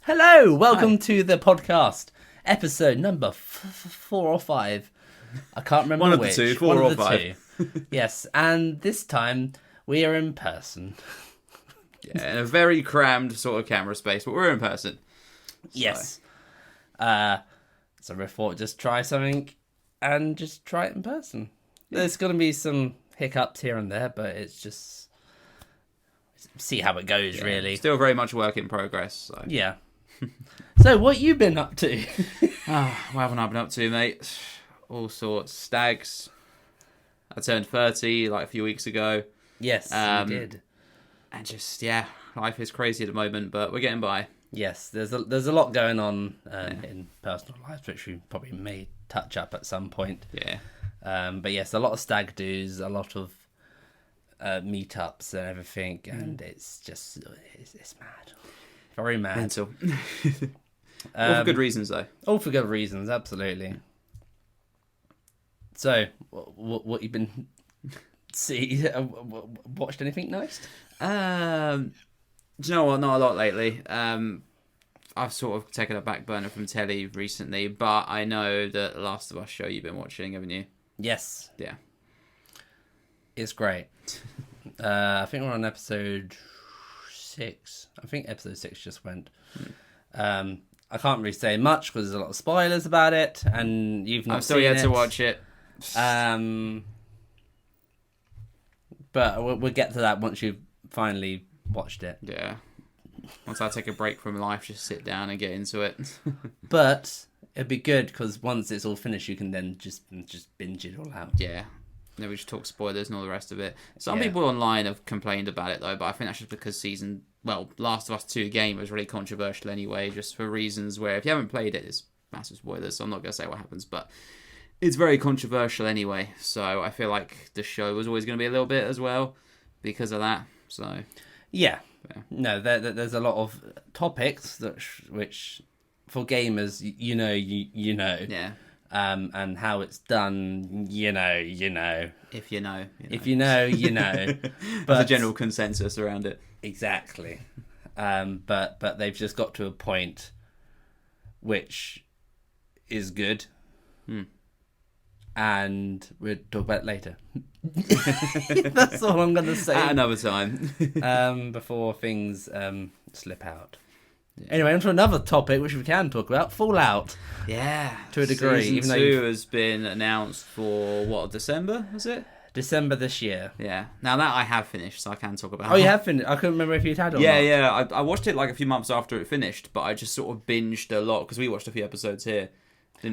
Hello, welcome to the podcast, episode number 4 or 5. I can't remember One of which. the two, 4 or 5. Yes, and this time we are in person. Yeah, in a very crammed sort of camera space, but we're in person. Yes. So we thought just try something and just try it in person. There's going to be some hiccups here and there, but it's just see how it goes, really. Still very much work in progress. So. Yeah. So what you been up to? What haven't I been up to, mate? All sorts. Stags. I turned 30 like a few weeks ago. Yes, you did. And just, life is crazy at the moment, but we're getting by. Yes, there's a lot going on in personal lives, which we probably may touch up at some point. Yeah. But yes, a lot of stag do's, a lot of meetups and everything, and it's just it's mad, very mad. Mental. All for good reasons, though. All for good reasons, absolutely. So, what you've been watched anything nice? Do you know what? Not a lot lately. I've sort of taken a back burner from telly recently, but I know that The Last of Us show you've been watching, haven't you? Yes. Yeah. It's great. I think we're on episode 6. I think episode 6 just went. I can't really say much because there's a lot of spoilers about it, and you've not I'm still seen yet it. to watch it. But we'll get to that once you've finally watched it. Yeah. Once I take a break from life, just sit down and get into it. But it'd be good because once it's all finished, you can then just binge it all out. Yeah. Then we just talk spoilers and all the rest of it. Some people online have complained about it, though, but I think that's just because Last of Us 2 game was really controversial anyway, just for reasons where if you haven't played it, it's massive spoilers, so I'm not going to say what happens, but it's very controversial anyway, so I feel like the show was always going to be a little bit as well because of that, so... Yeah. No, there's a lot of topics which for gamers, you know. Yeah. And how it's done, you know. If you know. If you know, you know. But there's a general consensus around it. Exactly. But they've just got to a point which is good. And we'll talk about it later. That's all I'm going to say. At another time. Before things slip out. Yeah. Anyway, on to another topic which we can talk about, Fallout. Yeah. To a degree. Season 2 has been announced for, December, is it? December this year. Yeah. Now that I have finished, so I can talk about it. Oh, you have finished? I couldn't remember if you'd had it or not. Yeah. I watched it like a few months after it finished, but I just sort of binged a lot, because we watched a few episodes here.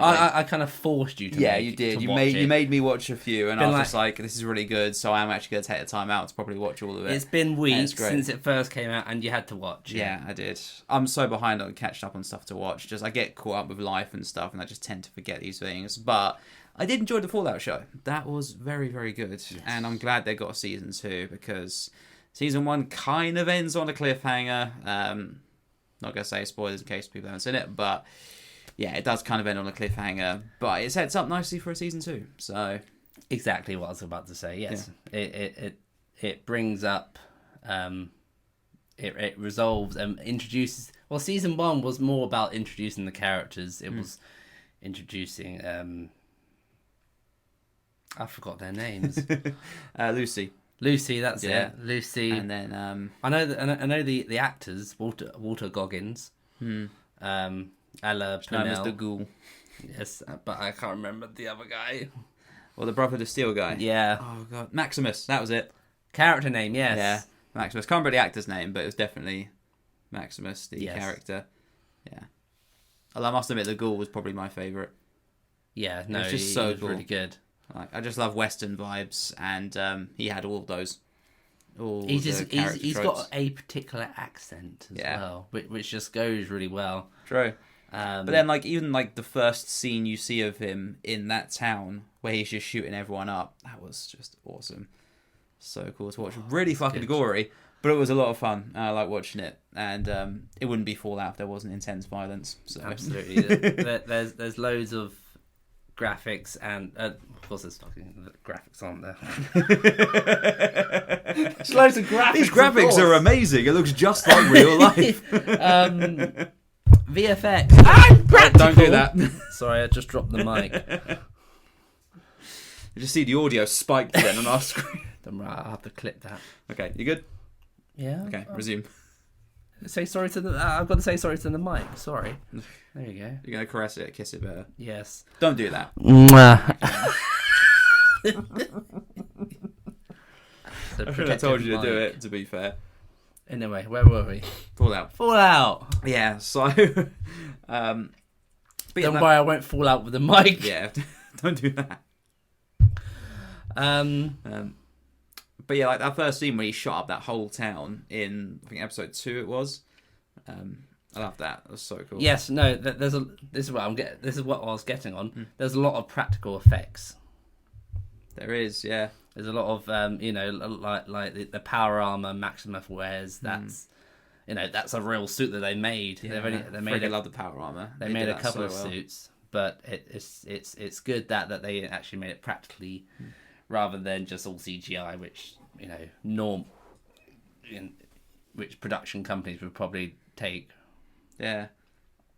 I kind of forced you to you did. You made me watch a few, and I was just like, this is really good, so I'm actually going to take the time out to probably watch all of it. It's been weeks since it first came out, and you had to watch it. Yeah, I did. I'm so behind on catching up on stuff to watch. Just I get caught up with life and stuff, and I just tend to forget these things. But I did enjoy the Fallout show. That was very, very good. Yes. And I'm glad they got a season 2, because season 1 kind of ends on a cliffhanger. Not going to say spoilers in case people haven't seen it, but... yeah, it does kind of end on a cliffhanger, but it sets up nicely for a season 2. So exactly what I was about to say. Yes, yeah. It brings up, it resolves and introduces. Well, season 1 was more about introducing the characters. It was introducing. I forgot their names. Lucy. Lucy, that's it. Lucy, and then I know the actors. Walter Goggins. Ella Purnell. the Ghoul. Yes, but I can't remember the other guy. Or the brother of the Steel guy. Yeah. Oh, God. Maximus, that was it. Character name, yes. Yeah, Maximus. Can't remember the actor's name, but it was definitely Maximus, the character. Yeah. I must admit, the Ghoul was probably my favourite. Yeah, no, it was just he so was cool. Really good. I just love Western vibes, and he had all of those. He's got a particular accent as well, which just goes really well. True. But then, even the first scene you see of him in that town where he's just shooting everyone up, that was just awesome. So cool to watch. Really fucking gory, but it was a lot of fun. I like watching it, and it wouldn't be Fallout if there wasn't intense violence. So. Absolutely, there's loads of graphics, and of course there's fucking graphics, aren't there? There's loads of graphics. These graphics are amazing. It looks just like real life. VFX. Don't do that. Sorry, I just dropped the mic. You just see the audio spiked then on our screen. Don't worry, I'll have to clip that. Okay, you good? Yeah. Okay, resume. Say sorry to the. I've got to say sorry to the mic. Sorry. There you go. You're gonna caress it, kiss it better. Yes. Don't do that. I should have told you to do it. To be fair. Anyway, where were we? Fallout. Yeah. So. Don't Don't worry, I won't fall out with the mic. Yeah. Don't do that. But yeah, like that first scene where he shot up that whole town in, I think episode 2 it was. I love that. That was so cool. Yes, no. This is what This is what I was getting on. There's a lot of practical effects. There is, yeah. There's a lot of like the power armor Maximus wears. That's that's a real suit that they made. Yeah, they made love the power armor. They made a couple of suits, but it's good that they actually made it practically rather than just all CGI, which which production companies would probably take. Yeah,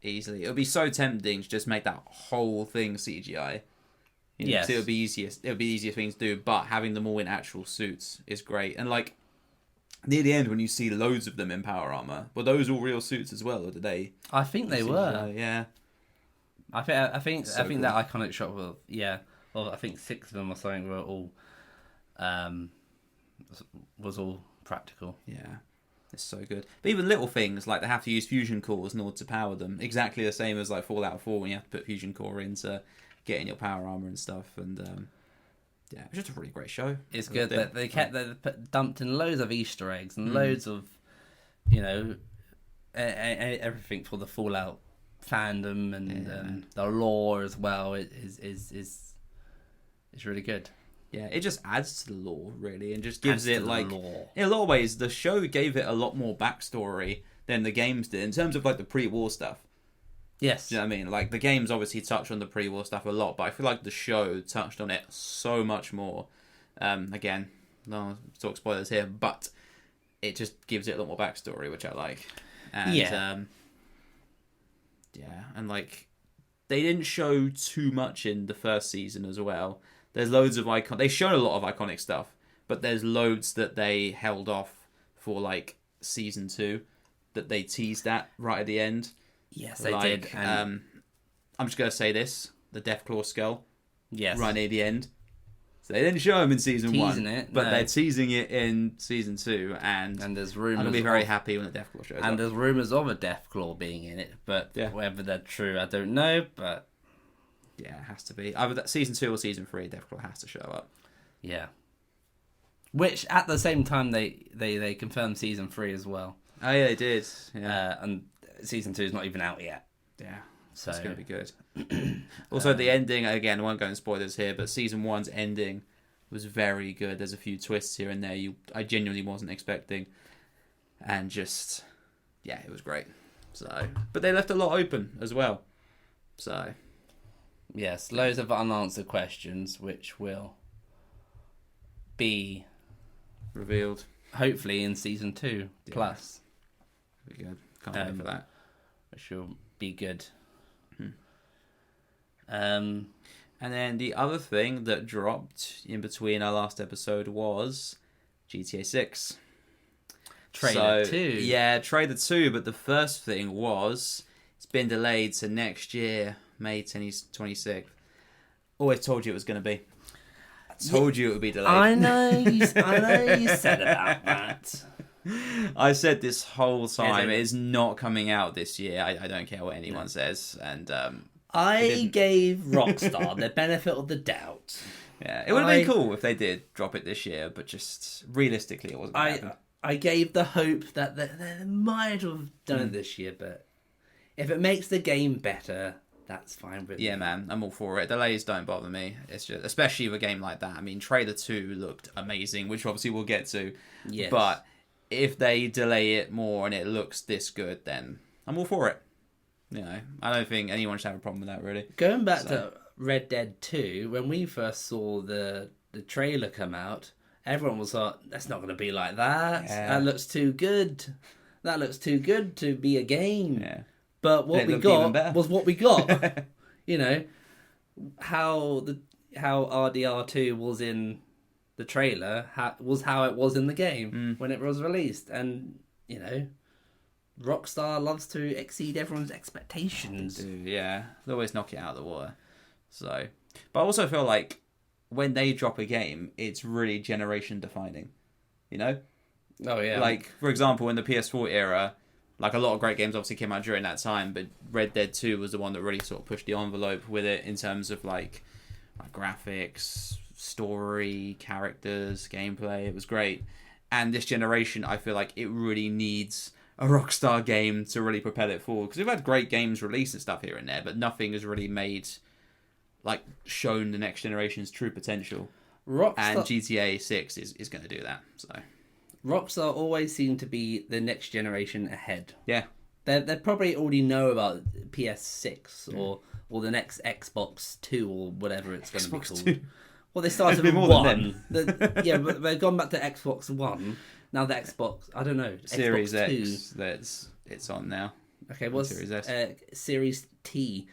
easily. It would be so tempting to just make that whole thing CGI. Yes, it would be easiest. It would be the easiest thing to do. But having them all in actual suits is great. And like near the end, when you see loads of them in power armor, were those all real suits as well, or did they? I think they were. Yeah. I think cool. that iconic shot was Well, I think 6 of them or something were all was all practical. Yeah. It's so good. But even little things, like they have to use fusion cores in order to power them. Exactly the same as like Fallout 4 when you have to put fusion core in to get in your power armor and stuff. And yeah, it was just a really great show. It's good that they dumped in loads of Easter eggs and loads of, everything for the Fallout fandom and the lore as well. It is really good. Yeah, it just adds to the lore, really, and just gives it, like, lore. In a lot of ways, the show gave it a lot more backstory than the games did, in terms of, like, the pre-war stuff. Yes. Do you know what I mean? Like, the games obviously touch on the pre-war stuff a lot, but I feel like the show touched on it so much more. Again, no talk spoilers here, but it just gives it a lot more backstory, which I like. And, yeah, and, like, they didn't show too much in the first season as well. There's loads of they've shown a lot of iconic stuff, but there's loads that they held off for, like, season 2 that they teased at right at the end. Yes, they did. I'm just going to say this. The Deathclaw skull. Yes. Right near the end. So they didn't show him in season 1. But they're teasing it in season 2. And there's rumours. I'm going to be very happy when the Deathclaw shows up. And there's rumours of a Deathclaw being in it. But whether they're true, I don't know. But yeah, it has to be. Either that season 2 or season 3, Deathclaw has to show up. Yeah. Which, at the same time, they confirmed season 3 as well. Oh, yeah, they did. Yeah. And season 2 is not even out yet. Yeah. So it's going to be good. Also, the ending, again, I won't go into spoilers here, but season 1's ending was very good. There's a few twists here and there I genuinely wasn't expecting. And just, yeah, it was great. So, but they left a lot open as well. So... yes, loads of unanswered questions, which will be revealed, hopefully, in season 2 plus. Be good. Can't wait for that. Which will be good. And then the other thing that dropped in between our last episode was GTA 6. Trailer 2. Yeah, Trailer 2, but the first thing was it's been delayed to next year. May 26th. Always told you it was going to be. I told you it would be delayed. I know you said about that. I said this whole time it is not coming out this year. I don't care what anyone says. And I gave Rockstar the benefit of the doubt. Yeah, it would have been cool if they did drop it this year, but just realistically, it wasn't going to happen. I gave the hope that they might have done it this year, but if it makes the game better, that's fine with me. Yeah, man, I'm all for it. Delays don't bother me. It's just, especially with a game like that. I mean, Trailer 2 looked amazing, which obviously we'll get to. Yes. But if they delay it more and it looks this good, then I'm all for it. You know, I don't think anyone should have a problem with that, really. Going back to Red Dead 2, when we first saw the trailer come out, everyone was like, that's not going to be like that. Yeah. That looks too good. That looks too good to be a game. Yeah. But what It we looked even got better. was what we got. You know, how RDR2 was in the trailer was how it was in the game when it was released. And, you know, Rockstar loves to exceed everyone's expectations. They do, yeah. They always knock it out of the water. So, but I also feel like when they drop a game, it's really generation defining. You know? Oh, yeah. Like, for example, in the PS4 era, like a lot of great games obviously came out during that time, but Red Dead 2 was the one that really sort of pushed the envelope with it in terms of like graphics, story, characters, gameplay. It was great. And this generation, I feel like it really needs a Rockstar game to really propel it forward. Because we've had great games released and stuff here and there, but nothing has really shown the next generation's true potential. And GTA 6 is going to do that. So Rockstar always seem to be the next generation ahead. Yeah. They probably already know about PS6 or the next Xbox 2 or whatever it's going to be called. 2. Well, they started with one. But they've gone back to Xbox One. Now the Xbox, I don't know. Series Xbox X, it's on now. Okay, what's Series S? Series T?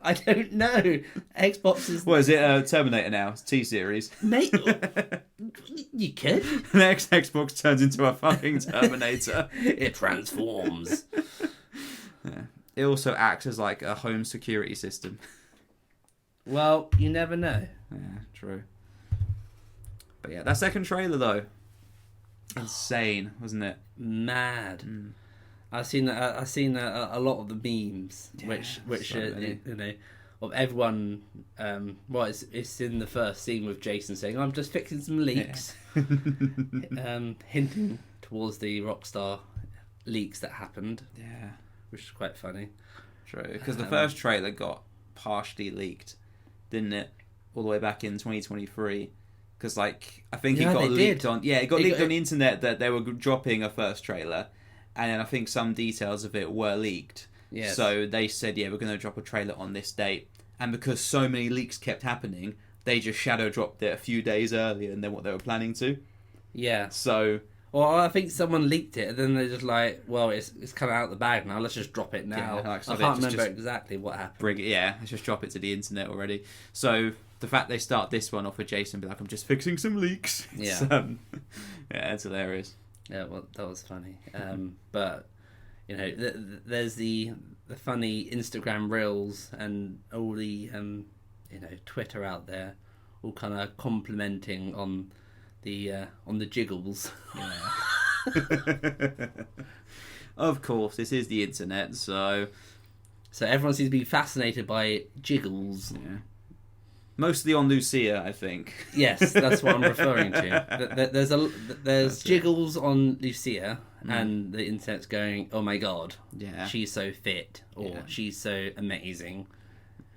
I don't know. Xbox is... What is it? Terminator now. It's T-Series. Mate, you could. The next Xbox turns into a fucking Terminator. It transforms. Yeah. It also acts as like a home security system. Well, you never know. Yeah, true. But yeah, that second trailer though, insane, wasn't it? Mad. I've seen a lot of the memes, which so you know, of everyone. It's in the first scene with Jason saying, "I'm just fixing some leaks," hinting towards the Rockstar leaks that happened. Yeah, which is quite funny. True, because the first trailer got partially leaked, didn't it? All the way back in 2023. Because like I think it got leaked on. Yeah, it got leaked on the internet that they were dropping a first trailer. And then I think some details of it were leaked. Yes. So they said, yeah, we're going to drop a trailer on this date. And because so many leaks kept happening, they just shadow dropped it a few days earlier than what they were planning to. Yeah. So... Well, I think someone leaked it, and then they're just like, well, it's kind of out of the bag now, let's just drop it now. Yeah, like, so I can't remember exactly what happened. Let's just drop it to the internet already. So the fact they start this one off with Jason be like, I'm just fixing some leaks. Yeah. Yeah, it's hilarious. Yeah, well, that was funny. But, you know, there's the funny Instagram reels and all the, you know, Twitter out there, all kind of complimenting on the jiggles. Yeah. Of course, this is the internet, so everyone seems to be fascinated by jiggles. Yeah. Mostly on Lucia, I think. Yes, that's what I'm referring to. There's jiggles on Lucia, and the internet's going, "Oh my god, yeah, she's so fit," or "She's so amazing,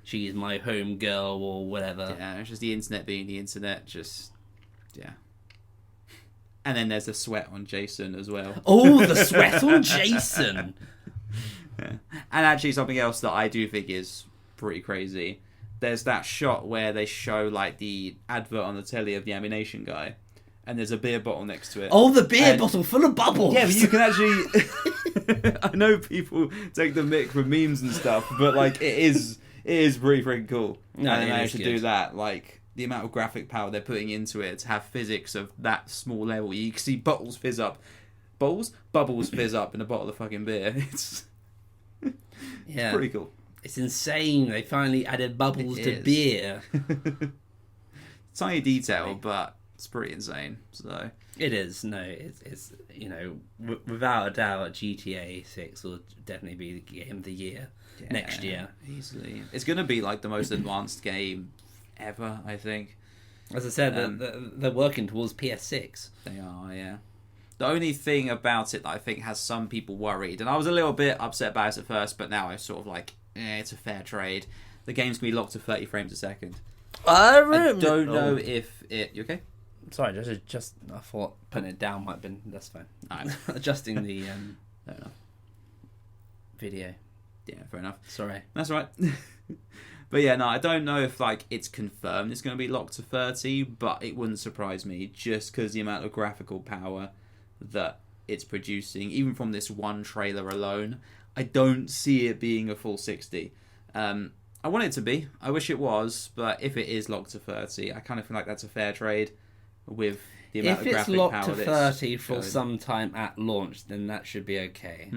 she's my home girl," or whatever. Yeah, it's just the internet being the internet. Just and then there's the sweat on Jason as well. Oh, the sweat on Jason. Yeah. And actually, something else that I do think is pretty crazy. There's that shot where they show like the advert on the telly of the Ammunition guy, and there's a beer bottle next to it. Oh, the beer bottle full of bubbles. Yeah, but you can actually. I know people take the mick for memes and stuff, but like it is pretty freaking cool. No, and they managed to do that. Like the amount of graphic power they're putting into it to have physics of that small level. You can see bubbles fizz up in a bottle of fucking beer. It's pretty cool. It's insane. They finally added bubbles to beer. Tiny detail, but it's pretty insane. So it is. No, it's you know, without a doubt, GTA 6 will definitely be the game of the year next year. Easily. It's going to be like the most advanced game ever, I think. As I said, they're working towards PS6. They are, yeah. The only thing about it that I think has some people worried, and I was a little bit upset about it at first, but now I'm sort of like, it's a fair trade. The game's going to be locked to 30 frames a second. I don't know if it... You okay? Sorry, just I thought putting it down might have been... That's fine. Right. Adjusting the fair enough. Video. Yeah, fair enough. Sorry. That's all right. But yeah, no, I don't know if like it's confirmed it's going to be locked to 30, but it wouldn't surprise me just because the amount of graphical power that it's producing, even from this one trailer alone. I don't see it being a full 60. I want it to be. I wish it was, but if it is locked to 30, I kind of feel like that's a fair trade with the amount of graphic power. If it's locked to 30 for some time at launch, then that should be okay.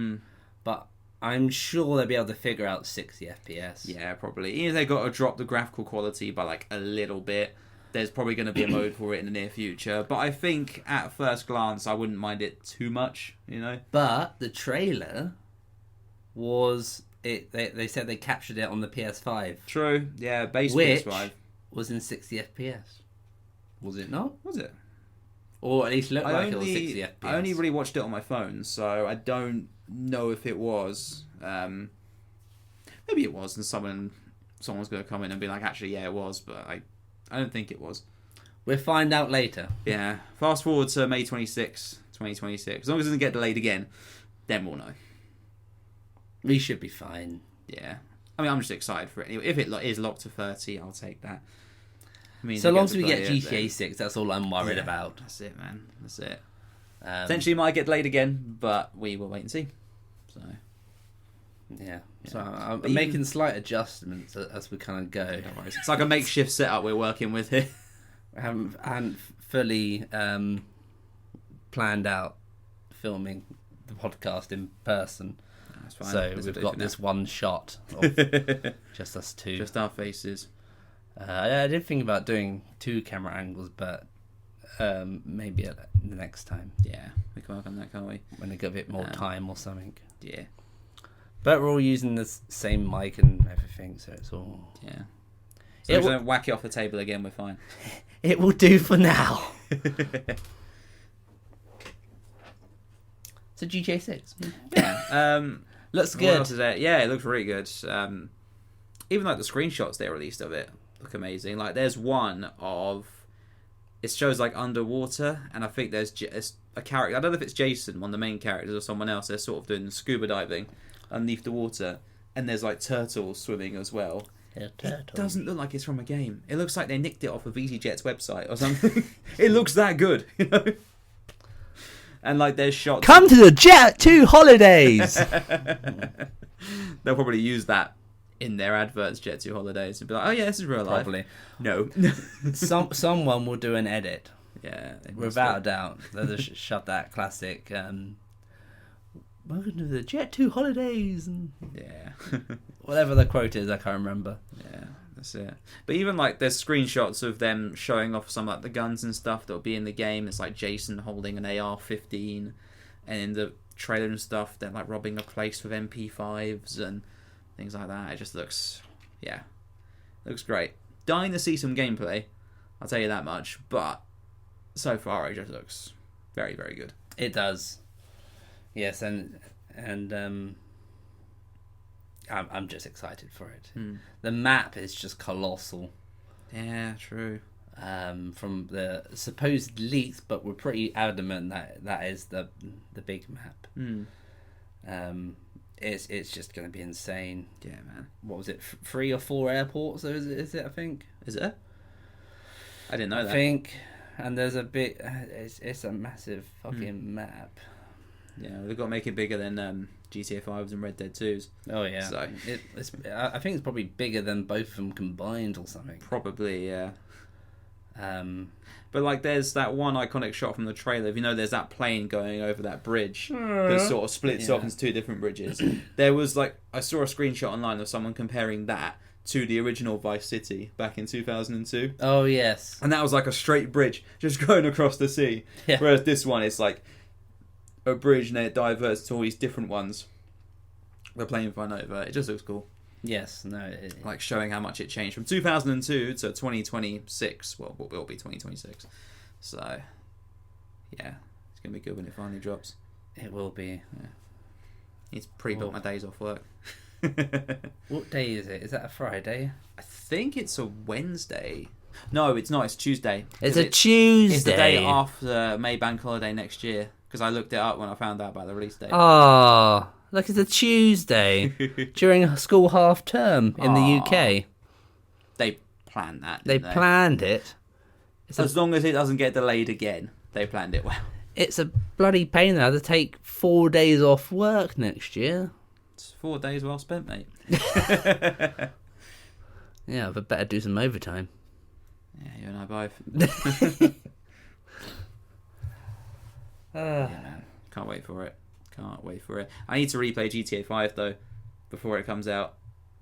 But I'm sure they'll be able to figure out 60 FPS. Yeah, probably. Even if they got to drop the graphical quality by like a little bit, there's probably going to be a mode for it in the near future. But I think at first glance, I wouldn't mind it too much, you know? But the trailer was... They said they captured it on the PS5. True, yeah, base which PS5. Was in 60 FPS. Was it not? Was it? Or at least looked like it was 60 FPS. I only really watched it on my phone, so I don't know if it was. Maybe it was, and someone's going to come in and be like, actually, yeah, it was, but I don't think it was. We'll find out later. Yeah. Fast forward to May 26, 2026. As long as it doesn't get delayed again, then we'll know. We should be fine. Yeah. I mean, I'm just excited for it. If it is locked to 30, I'll take that. So long as we get GTA 6, that's all I'm worried about. That's it, man. That's it. Potentially it might get delayed again, but we will wait and see. So, yeah. So I'm making slight adjustments as we kind of go. It's like a makeshift setup we're working with here. I haven't fully planned out filming the podcast in person. That's fine. So we've got this one shot of just us two. Just our faces. I did think about doing 2 camera angles, but maybe the next time. Yeah, we can work on that, can't we? When I get a bit more time or something. Yeah. But we're all using the same mic and everything, so it's all... Yeah. So if we don't whack it off the table again, we're fine. It will do for now. So GTA 6. Yeah. Looks good. What else is there? Yeah, it looks really good. Even like the screenshots they released of it look amazing. Like there's one of... It shows like underwater, and I think there's a character. I don't know if it's Jason, one of the main characters, or someone else. They're sort of doing scuba diving underneath the water, and there's like turtles swimming as well. Yeah, it doesn't look like it's from a game. It looks like they nicked it off of EasyJet's website or something. It looks that good, you know. And like there's shots. Come to the Jet 2 holidays. They'll probably use that in their adverts, Jet 2 holidays, and be like, "Oh yeah, this is real life." Probably. No. Someone will do an edit. Yeah, without a doubt. They'll just shove that classic. Welcome to the Jet 2 holidays. And yeah. Whatever the quote is, I can't remember. Yeah, that's it. But even like there's screenshots of them showing off some like the guns and stuff that'll be in the game. It's like Jason holding an AR-15, and in the trailer and stuff, they're like robbing a place with MP5s and things like that. It just looks, looks great. Dying to see some gameplay, I'll tell you that much. But so far, it just looks very, very good. It does. Yes, and I'm just excited for it. The map is just colossal. Yeah, true. From the supposed leaks, but we're pretty adamant that is the big map. It's just going to be insane. Yeah, man. What was it? 3 or 4 airports? Is it? I think. Is it? I didn't know that. I think, and there's a bit. It's a massive fucking map. Yeah, they've got to make it bigger than GTA 5s and Red Dead 2s. Oh yeah. So I think it's probably bigger than both of them combined or something. Probably, yeah. But like, there's that one iconic shot from the trailer. If you know, there's that plane going over that bridge that sort of splits off into 2 different bridges. There was like, I saw a screenshot online of someone comparing that to the original Vice City back in 2002. Oh yes. And that was like a straight bridge just going across the sea. Yeah. Whereas this one is like a bridge and it diverts to all these different ones. The plane flying over. It just looks cool. Yes, no. Like showing how much it changed from 2002 to 2026. Well, what will be 2026. So, yeah, it's going to be good when it finally drops. It will be. Yeah. Need to pre-built my days off work. What day is it? Is that a Friday? I think it's a Wednesday. No, it's not. It's Tuesday. It's a Tuesday. It's the day after May Bank holiday next year. Because I looked it up when I found out about the release date. Oh, look, it's a Tuesday during school half term in the UK. They planned that. They planned it. As long as it doesn't get delayed again, they planned it well. It's a bloody pain now to take 4 days off work next year. It's 4 days well spent, mate. Yeah, but better do some overtime. Yeah, you and I both. Yeah, man. Can't wait for it. Can't wait for it. I need to replay GTA 5 though before it comes out,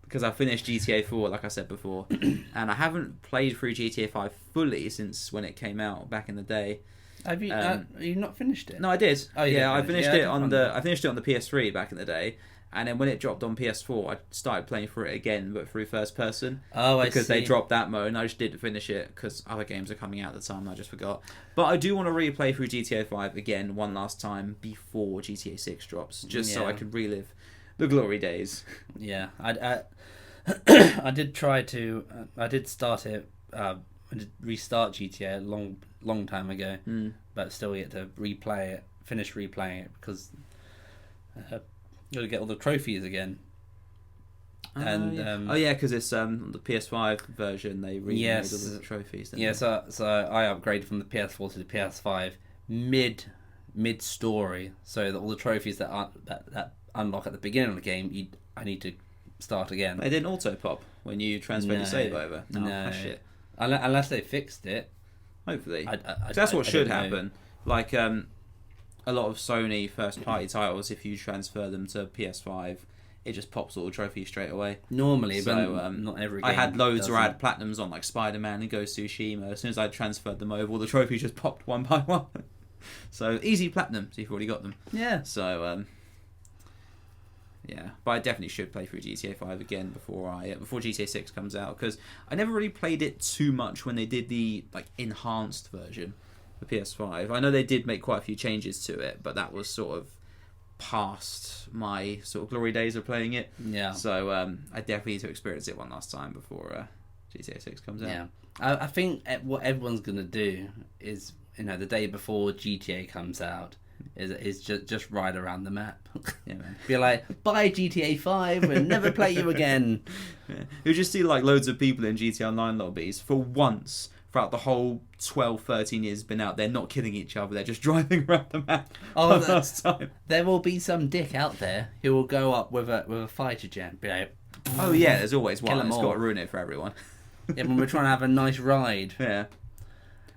because I finished GTA 4 like I said before, and I haven't played through GTA 5 fully since when it came out back in the day. Have you not finished it? No, I did. Oh, you yeah, did I finish finished it. it on the PS3 back in the day, and then when it dropped on PS4, I started playing through it again, but through first person. Oh, I because see. they dropped that mode, and I just didn't finish it because other games are coming out at the time, and I just forgot. But I do want to replay through GTA 5 again one last time before GTA 6 drops, just so I can relive the glory days. Yeah, I did try to. I did start it. I did restart GTA a long time ago, but still yet to finish replaying it because got to get all the trophies again. And yeah, because it's the PS5 version. They remade all the trophies. Yeah, so I upgraded from the PS4 to the PS5 mid story, so that all the trophies that unlock at the beginning of the game, I need to start again. They didn't auto pop when you transferred your save over. No, shit. Unless they fixed it. Hopefully, that's what should happen. Like a lot of Sony first party titles, if you transfer them to PS5, it just pops all the trophies straight away. Normally, but not every game. I had loads where I had platinums on, like Spider-Man and Ghost of Tsushima. As soon as I transferred them over, all the trophies just popped one by one. So easy platinum, so you've already got them. Yeah. So yeah, but I definitely should play through GTA 5 again before GTA 6 comes out, because I never really played it too much when they did the enhanced version for PS5. I know they did make quite a few changes to it, but that was sort of past my sort of glory days of playing it. Yeah. So I definitely need to experience it one last time before GTA 6 comes out. Yeah. I think what everyone's gonna do is, the day before GTA comes out, is just ride around the map. Yeah, man. Be like, bye GTA 5, we'll never play you again. Yeah. You'll just see loads of people in GTA Online lobbies for once throughout the whole 12, 13 years been out. They're not killing each other, they're just driving around the map. Oh, last time. There will be some dick out there who will go up with a fighter jet, be like, oh yeah, there's always one. It's all. got to ruin it for everyone. Yeah, when we're trying to have a nice ride. Yeah.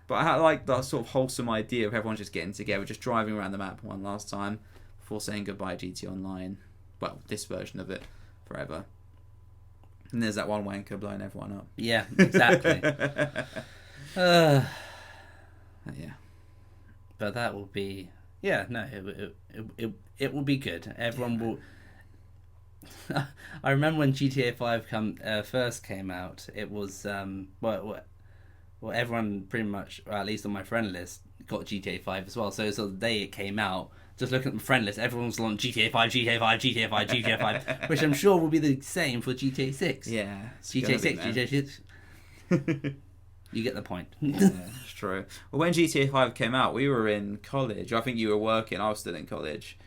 But I like that sort of wholesome idea of everyone just getting together, just driving around the map one last time before saying goodbye to GT Online. Well, this version of it forever. And there's that one wanker blowing everyone up. Yeah, exactly. Yeah. But that will be... Yeah, no, it will be good. Everyone will... I remember when GTA 5 first came out, it was... Well, everyone pretty much, or at least on my friend list, got GTA 5 as well. So the day it came out, just looking at my friend list, everyone was on GTA 5, GTA 5, GTA 5, GTA 5, which I'm sure will be the same for GTA 6. Yeah. GTA 6, GTA 6. You get the point. Yeah, it's true. Well, when GTA 5 came out, we were in college. I think you were working. I was still in college.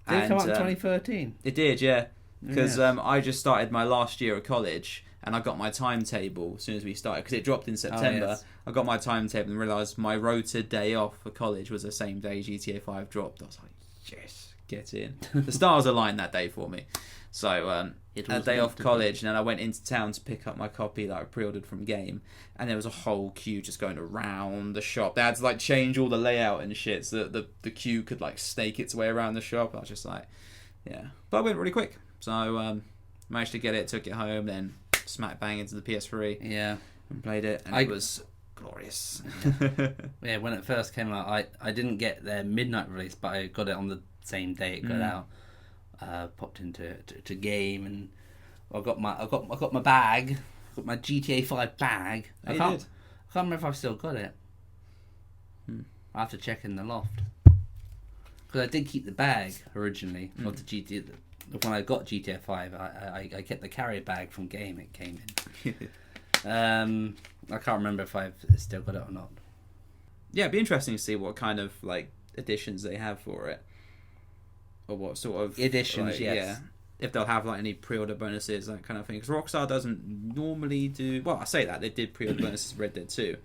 Did it come out in 2013? It did, yeah. Because I just started my last year of college, and I got my timetable as soon as we started, because it dropped in September. Oh, yes. I got my timetable and realised my rota day off for college was the same day GTA 5 dropped. I was like, yes, get in. The stars aligned that day for me. So a day off college, and then I went into town to pick up my copy that I pre-ordered from Game, and there was a whole queue just going around the shop. They had to change all the layout and shit so that the queue could snake its way around the shop. I was just like, yeah. But I went really quick. So managed to get it, took it home, then smack bang into the PS3. Yeah. And played it, and it was glorious. Yeah, when it first came out, I didn't get their midnight release, but I got it on the same day it got out. Popped into to Game, and I got my bag, got my GTA 5 bag. I can't remember if I've still got it. I have to check in the loft, because I did keep the bag originally of the GTA. When I got GTA 5, I kept the carrier bag from Game it came in. I can't remember if I've still got it or not. Yeah, it'd be interesting to see what kind of additions they have for it, or what sort of additions. Yes. Yeah, if they'll have any pre-order bonuses, that kind of thing. Because Rockstar doesn't normally do. Well, I say that they did pre-order bonuses for Red Dead 2.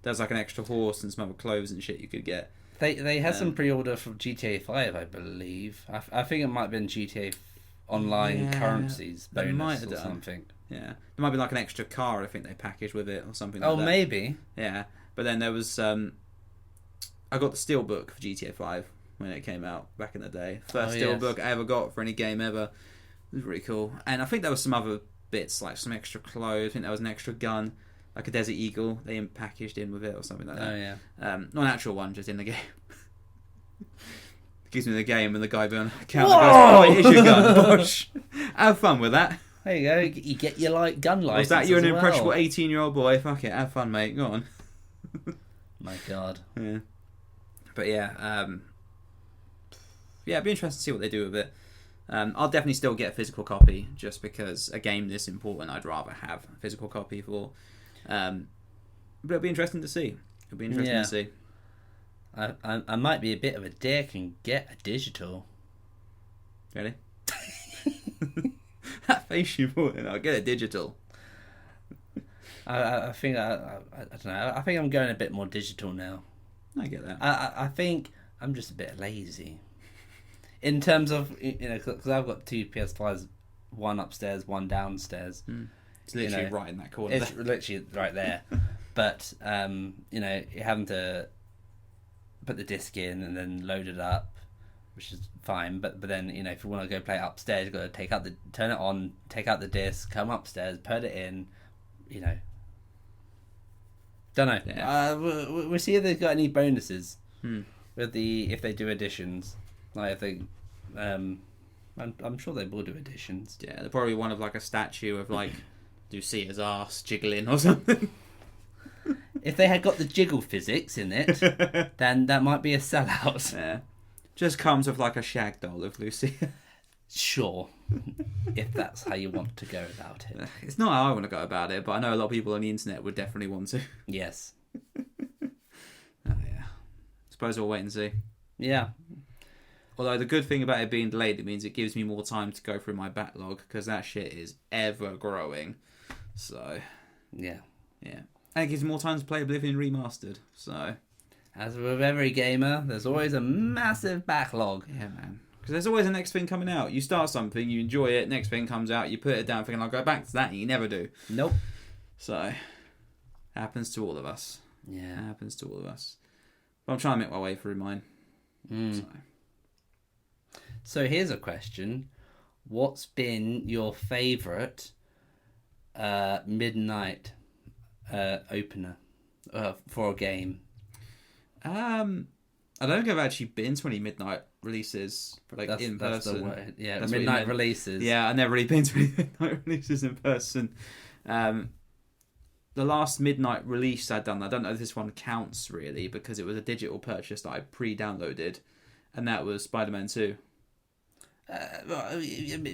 There's an extra horse and some other clothes and shit you could get. They had some pre-order for GTA 5, I believe. I think it might have been GTA online Yeah, currencies they might bonus have or done. something. Yeah, there might be like an extra car I think they packaged with it or something like Oh, that. maybe. Yeah, but then there was I got the Steelbook for GTA 5 when it came out back in the day. First Steelbook I ever got for any game ever. It was really cool. And I think there was some other bits, like some extra clothes. I think there was an extra gun, like a Desert Eagle, they packaged in with it or something like that. Oh, yeah. Not an actual one, just in the game. Gives me the game and the guy behind the counter goes, "Oh, it is your gun, Bosh. Have fun with that." There you go. You get your gun license. Was that you're an as impressionable well. 18-year-old boy? Fuck it, have fun, mate. Go on. My God. Yeah. But yeah, it'd be interesting to see what they do with it. I'll definitely still get a physical copy just because a game this important I'd rather have a physical copy for. But it'll be interesting to see. To see. I might be a bit of a dick and get a digital. Really? That face you put in, I'll get a digital. I think I don't know. I think I'm going a bit more digital now. I get that. I think I'm just a bit lazy. In terms of, because I've got 2 PS5s, one upstairs, one downstairs. It's literally right in that corner. It's literally right there. But, you're having to put the disc in and then load it up, which is fine. But then, if you want to go play it upstairs, you've got to turn it on, take out the disc, come upstairs, put it in, Don't know. Yeah. We'll see if they've got any bonuses with if they do additions. Like I think, I'm sure they will do additions. Yeah, they're probably one of like a statue of like, do you see his ass jiggling or something? If they had got the jiggle physics in it, then that might be a sellout. Yeah, just comes with like a shag doll of Lucy. Sure, if that's how you want to go about it. It's not how I want to go about it, but I know a lot of people on the internet would definitely want to. Yes. Oh yeah. Suppose we'll wait and see. Yeah. Although the good thing about it being delayed, it means it gives me more time to go through my backlog because that shit is ever growing. So. Yeah. Yeah. And it gives me more time to play Oblivion Remastered. So. As with every gamer, there's always a massive backlog. Yeah, man. Because there's always a next thing coming out. You start something, you enjoy it, next thing comes out, you put it down thinking, I'll go back to that, and you never do. Nope. So, happens to all of us. Yeah. It happens to all of us. But I'm trying to make my way through mine. So here's a question. What's been your favourite midnight opener for a game? I don't think I've actually been to any midnight releases, like in that's person. The word. Yeah, That's what you midnight meant. releases. Yeah, I've never really been to any midnight releases in person. The last midnight release I'd done, I don't know if this one counts really, because it was a digital purchase that I pre-downloaded, and that was Spider-Man 2. Okay.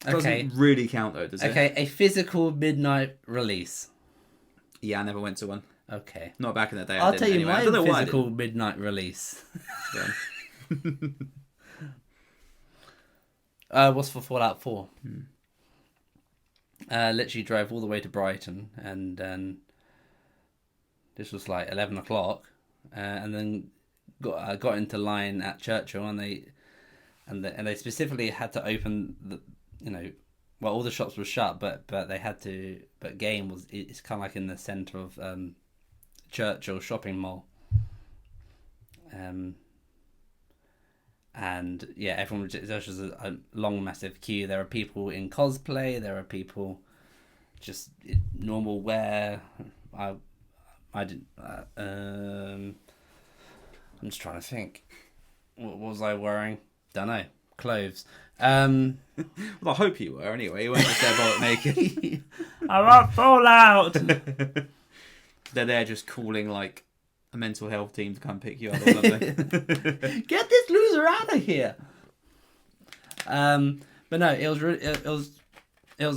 Doesn't really count though, does it? Okay, a physical midnight release. Yeah, I never went to one. Okay. Not back in the day. I'll I didn't tell you anyway. I my don't know why I physical midnight release. didn't. Was for Fallout 4. Literally drove all the way to Brighton, and this was like 11 o'clock, and then got into line at Churchill, and they specifically had to open all the shops were shut, but they had to. But game it's kind of like in the centre of Churchill shopping mall. And yeah, everyone there was a long, massive queue. There are people in cosplay. There are people just in normal wear. I didn't. I'm just trying to think. What was I wearing? Don't know. Clothes. Well, I hope you were anyway. You weren't just there bollock naked. I want Fallout. They're there just calling like a mental health team to come pick you up or something. Get this loser out of here. But no, it was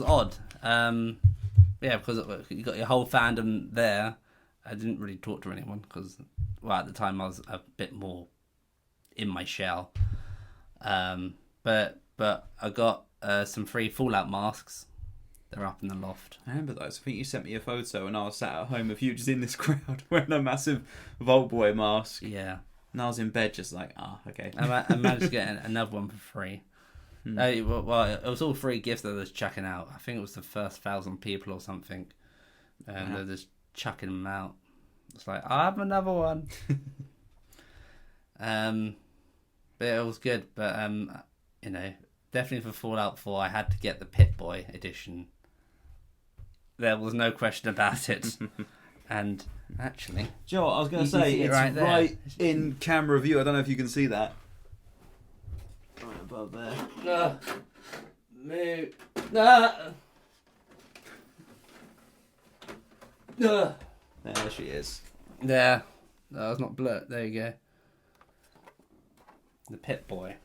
odd. Yeah, because you got your whole fandom there. I didn't really talk to anyone because, at the time I was a bit more in my shell. But I got some free Fallout masks. They're up in the loft. I remember those. I think you sent me a photo and I was sat at home with you just in this crowd wearing a massive Vault Boy mask. Yeah. And I was in bed just like, okay. I managed to get another one for free. Well, it was all free gifts that they was chucking out. I think it was the first 1,000 people or something, and they're just chucking them out. It's like, I have another one. But it was good. But definitely for Fallout 4, I had to get the Pip-Boy edition. There was no question about it. And actually, Do you know what I was going to say? It's right in camera view. I don't know if you can see that. Right above there. Move. There she is. There. That was not blurred. There you go. The Pip-Boy.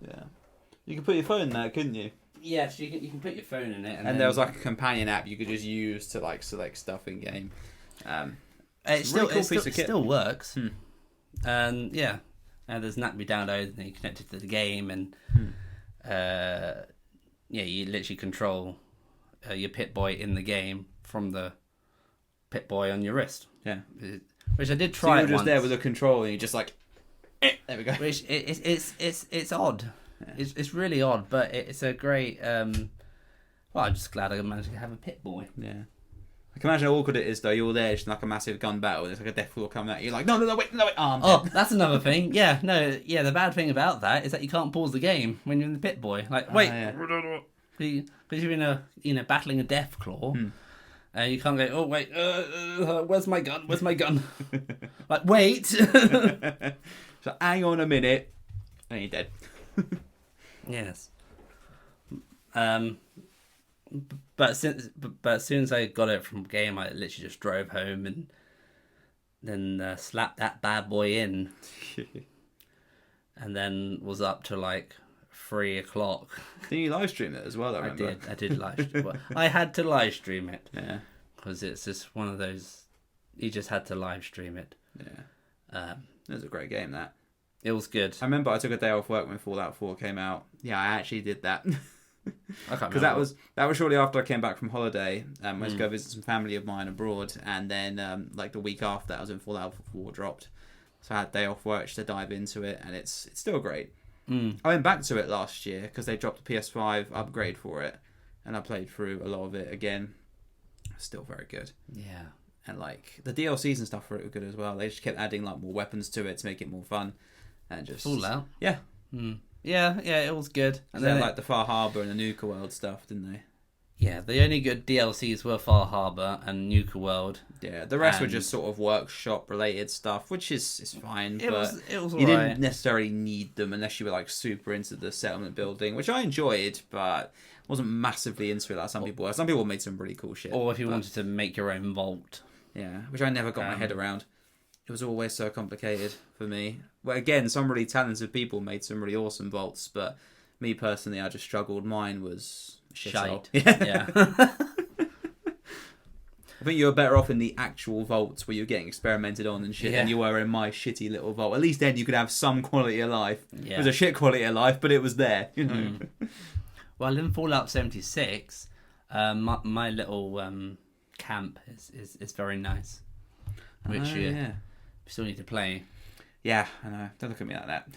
Yeah. You could put your phone in there, couldn't you? Yes, you can put your phone in it. And there was like a companion app you could just use to like select stuff in game. It still works. Hmm. And yeah. And there's an app you download and you connect it to the game and you literally control your Pip-Boy in the game from the Pip-Boy on your wrist. Yeah. Which I did try. So you're just once, there with a control and you're just like, there we go. Which it's odd. Yeah. It's really odd, but it's a great. Well, I'm just glad I managed to have a Pip-Boy. Yeah. I can imagine how awkward it is though. You're there, just like a massive gun battle. There's like a death claw coming at you. You're like, no, wait. That's another thing. Yeah, no, yeah. The bad thing about that is that you can't pause the game when you're in the Pip-Boy. Like, wait, because you're in battling a death claw. You can't go, oh, wait, where's my gun? Where's my gun? Like, wait. So hang on a minute. And you're dead. Yes. But as soon as I got it from game, I literally just drove home and then slapped that bad boy in. And then was up to like 3 o'clock. Did you live stream it as well? I did live stream it. I had to live stream it. Yeah. Because it's just one of those, you just had to live stream it. Yeah. It was a great game, that. It was good. I remember I took a day off work when Fallout 4 came out. Yeah, I actually did that. Because that was shortly after I came back from holiday. I went to go visit some family of mine abroad, and then like the week after that was when Fallout 4 dropped. So I had a day off work just to dive into it, and it's still great. I went back to it last year because they dropped a PS5 upgrade for it, and I played through a lot of it again. Still very good. Yeah. And like the DLCs and stuff were good as well. They just kept adding like more weapons to it to make it more fun. And just Fallout. Yeah. Yeah, it was good. And then like the Far Harbor and the Nuka World stuff, didn't they? Yeah, the only good DLCs were Far Harbor and Nuka World. Yeah, the rest were just sort of workshop related stuff, which is fine. It was alright. You didn't necessarily need them unless you were like super into the settlement building, which I enjoyed, but wasn't massively into it like some people were. Some people made some really cool shit. Or if you wanted to make your own vault. Yeah, which I never got my head around. It was always so complicated for me. Well, again, some really talented people made some really awesome vaults, but me personally, I just struggled. Mine was shite. Yeah. I think you were better off in the actual vaults where you're getting experimented on and shit than you were in my shitty little vault. At least then you could have some quality of life. Yeah. It was a shit quality of life, but it was there, you know. Well, in Fallout 76, my little camp is very nice, which you still need to play. Yeah, I know. Don't look at me like that.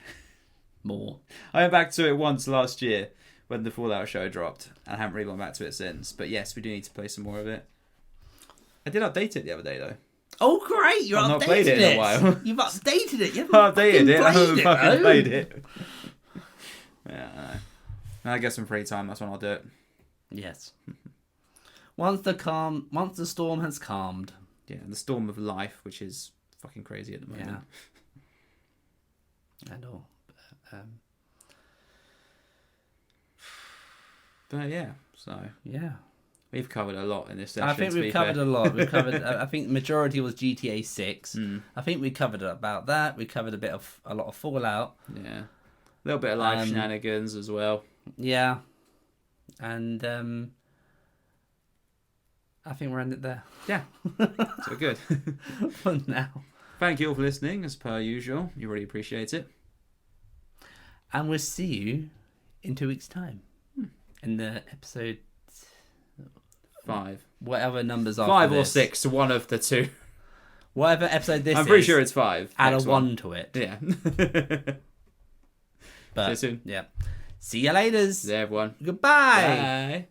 More. I went back to it once last year when the Fallout show dropped, and I haven't really gone back to it since. But yes, we do need to play some more of it. I did update it the other day, though. Oh, great! You've not played it in a while. You've updated it. You haven't updated it. I haven't fucking played it. Yeah, I know. When I get some free time, that's when I'll do it. Yes. Once the storm has calmed. Yeah, the storm of life, which is fucking crazy at the moment. Yeah. I know. But yeah, so yeah, we've covered a lot in this session. I think we've covered a lot. We've covered. I think the majority was GTA 6. I think we covered about that. We covered a lot of Fallout. Yeah, a little bit of live shenanigans as well. Yeah, and I think we're ending there. Yeah, so good. For now. Thank you all for listening, as per usual. You really appreciate it. And we'll see you in 2 weeks' time. In the episode 5. Whatever numbers are. 5 or 6, one of the two. Whatever episode this is. I'm pretty sure it's 5. Add a 1 to it. Yeah. But, see you soon. Yeah. See you later. See you, everyone. Goodbye. Bye.